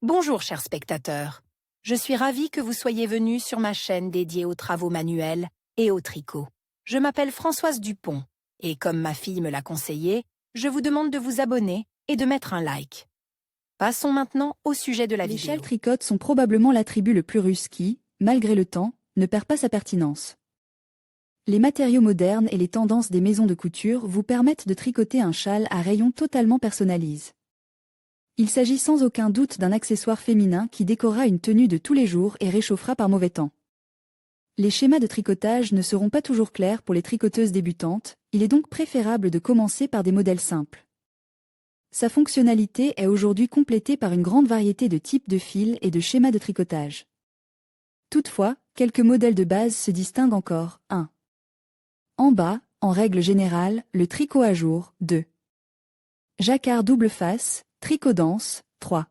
Bonjour chers spectateurs, je suis ravie que vous soyez venus sur ma chaîne dédiée aux travaux manuels et au tricot. Je m'appelle Françoise Dupont et comme ma fille me l'a conseillé, je vous demande de vous abonner et de mettre un like. Passons maintenant au sujet de la Les vidéo. châles tricotes sont probablement l'attribut le plus russe qui, malgré le temps, ne perd pas sa pertinence. Les matériaux modernes et les tendances des maisons de couture vous permettent de tricoter un châle à rayons totalement personnalisés. Il s'agit sans aucun doute d'un accessoire féminin qui décorera une tenue de tous les jours et réchauffera par mauvais temps. Les schémas de tricotage ne seront pas toujours clairs pour les tricoteuses débutantes, il est donc préférable de commencer par des modèles simples. Sa fonctionnalité est aujourd'hui complétée par une grande variété de types de fils et de schémas de tricotage. Toutefois, quelques modèles de base se distinguent encore. 1. En bas, en règle générale, le tricot à jour. 2. Jacquard double face, tricot danse. 3.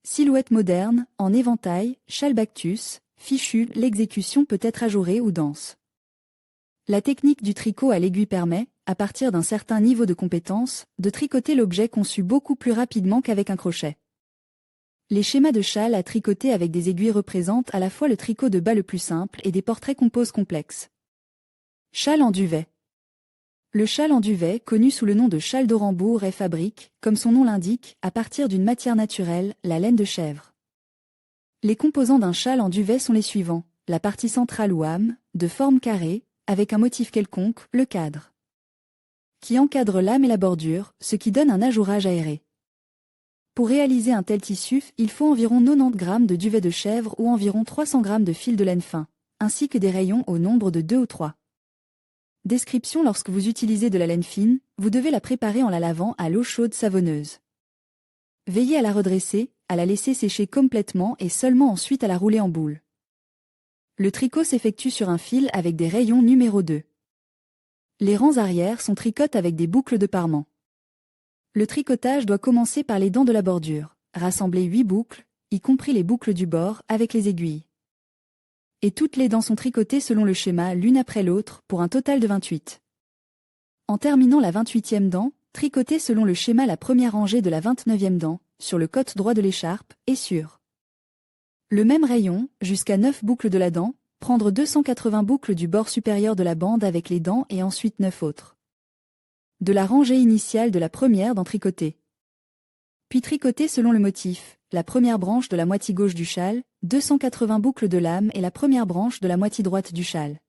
Silhouette moderne, en éventail, châle Bactus, fichu, l'exécution peut être ajourée ou danse. La technique du tricot à l'aiguille permet, à partir d'un certain niveau de compétence, de tricoter l'objet conçu beaucoup plus rapidement qu'avec un crochet. Les schémas de châle à tricoter avec des aiguilles représentent à la fois le tricot de bas le plus simple et des portraits composes complexes. Châle en duvet. Le châle en duvet, connu sous le nom de châle d'Orenbourg, est fabriqué, comme son nom l'indique, à partir d'une matière naturelle, la laine de chèvre. Les composants d'un châle en duvet sont les suivants: la partie centrale ou âme, de forme carrée, avec un motif quelconque, le cadre, qui encadre l'âme et la bordure, ce qui donne un ajourage aéré. Pour réaliser un tel tissu, il faut environ 90 g de duvet de chèvre ou environ 300 g de fil de laine fin, ainsi que des rayons au nombre de 2 ou 3. Description: lorsque vous utilisez de la laine fine, vous devez la préparer en la lavant à l'eau chaude savonneuse. Veillez à la redresser, à la laisser sécher complètement et seulement ensuite à la rouler en boule. Le tricot s'effectue sur un fil avec des rayons numéro 2. Les rangs arrière sont tricotés avec des boucles de parement. Le tricotage doit commencer par les dents de la bordure, rassembler 8 boucles, y compris les boucles du bord, avec les aiguilles. Et toutes les dents sont tricotées selon le schéma l'une après l'autre pour un total de 28. En terminant la 28e dent, tricotez selon le schéma la première rangée de la 29e dent, sur le côté droit de l'écharpe, et sur le même rayon, jusqu'à 9 boucles de la dent, prendre 280 boucles du bord supérieur de la bande avec les dents et ensuite 9 autres. De la rangée initiale de la première dent tricotée. Puis tricoter selon le motif, la première branche de la moitié gauche du châle, 280 boucles de lame et la première branche de la moitié droite du châle.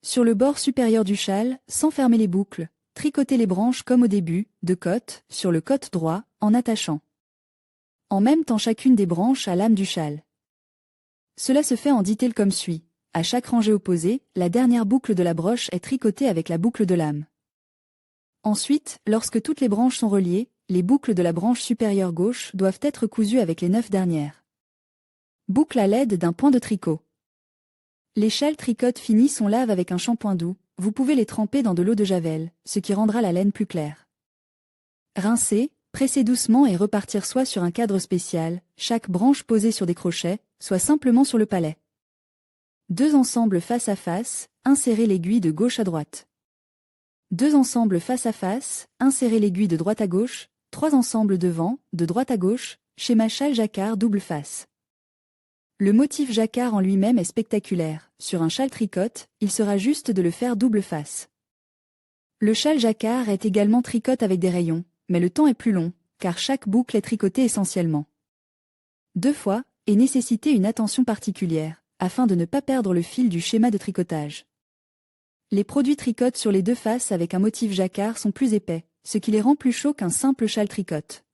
Sur le bord supérieur du châle, sans fermer les boucles, tricotez les branches comme au début, de côte, sur le côté droit, en attachant en même temps chacune des branches à l'âme du châle. Cela se fait en detail comme suit. À chaque rangée opposée, la dernière boucle de la broche est tricotée avec la boucle de lame. Ensuite, lorsque toutes les branches sont reliées, les boucles de la branche supérieure gauche doivent être cousues avec les 9 dernières. Boucle à l'aide d'un point de tricot. Les châles tricotes finis sont lave avec un shampoing doux, vous pouvez les tremper dans de l'eau de javel, ce qui rendra la laine plus claire. Rincer, presser doucement et repartir soit sur un cadre spécial, chaque branche posée sur des crochets, soit simplement sur le palais. 2 ensembles face à face, insérez l'aiguille de gauche à droite. 2 ensembles face à face, insérez l'aiguille de droite à gauche, 3 ensembles devant, de droite à gauche, schéma châle jacquard double face. Le motif jacquard en lui-même est spectaculaire, sur un châle tricote, il sera juste de le faire double face. Le châle jacquard est également tricote avec des rayons, mais le temps est plus long, car chaque boucle est tricotée essentiellement 2 fois, et nécessiter une attention particulière, afin de ne pas perdre le fil du schéma de tricotage. Les produits tricotes sur les 2 faces avec un motif jacquard sont plus épais, ce qui les rend plus chauds qu'un simple châle tricote.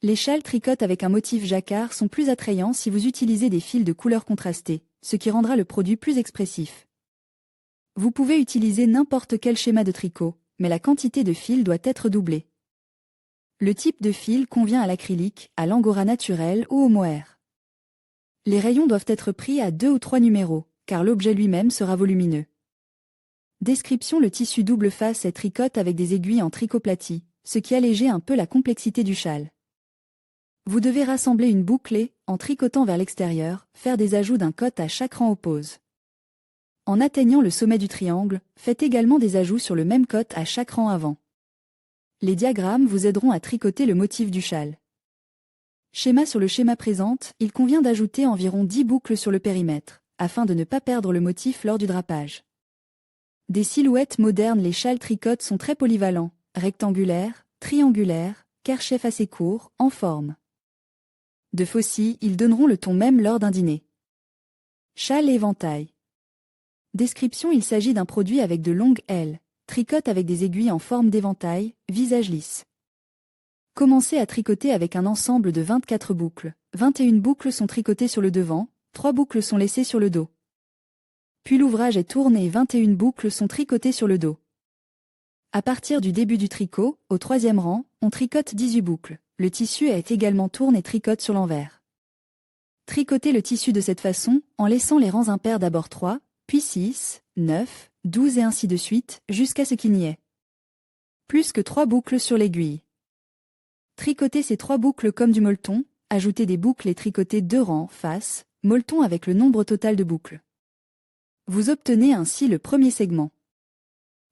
Les châles tricotes avec un motif jacquard sont plus attrayants si vous utilisez des fils de couleurs contrastées, ce qui rendra le produit plus expressif. Vous pouvez utiliser n'importe quel schéma de tricot, mais la quantité de fils doit être doublée. Le type de fil convient à l'acrylique, à l'angora naturel ou au mohair. Les rayons doivent être pris à 2 ou 3 numéros, car l'objet lui-même sera volumineux. Description: le tissu double face est tricote avec des aiguilles en tricoplatie, ce qui allège un peu la complexité du châle. Vous devez rassembler une boucle et, en tricotant vers l'extérieur, faire des ajouts d'un côté à chaque rang oppose. En atteignant le sommet du triangle, faites également des ajouts sur le même côté à chaque rang avant. Les diagrammes vous aideront à tricoter le motif du châle. Schéma sur le schéma présente, il convient d'ajouter environ 10 boucles sur le périmètre, afin de ne pas perdre le motif lors du drapage. Des silhouettes modernes, les châles tricotes sont très polyvalents, rectangulaires, triangulaires, kerchief assez court, en forme de faucille, ils donneront le ton même lors d'un dîner. Châle et éventail. Description: il s'agit d'un produit avec de longues ailes, tricote avec des aiguilles en forme d'éventail, visage lisse. Commencez à tricoter avec un ensemble de 24 boucles. 21 boucles sont tricotées sur le devant, 3 boucles sont laissées sur le dos. Puis l'ouvrage est tourné et 21 boucles sont tricotées sur le dos. À partir du début du tricot, au troisième rang, on tricote 18 boucles. Le tissu est également tourné et tricote sur l'envers. Tricotez le tissu de cette façon, en laissant les rangs impairs d'abord 3, puis 6, 9, 12 et ainsi de suite, jusqu'à ce qu'il n'y ait plus que 3 boucles sur l'aiguille. Tricotez ces 3 boucles comme du molleton, ajoutez des boucles et tricotez 2 rangs face, molleton avec le nombre total de boucles. Vous obtenez ainsi le premier segment.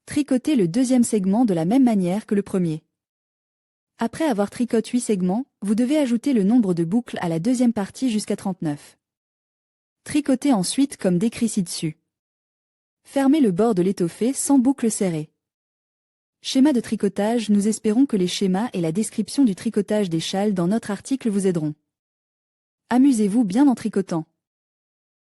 Tricotez le deuxième segment de la même manière que le premier. Après avoir tricoté 8 segments, vous devez ajouter le nombre de boucles à la deuxième partie jusqu'à 39. Tricotez ensuite comme décrit ci-dessus. Fermez le bord de l'étoffé sans boucles serrées. Schéma de tricotage: nous espérons que les schémas et la description du tricotage des châles dans notre article vous aideront. Amusez-vous bien en tricotant.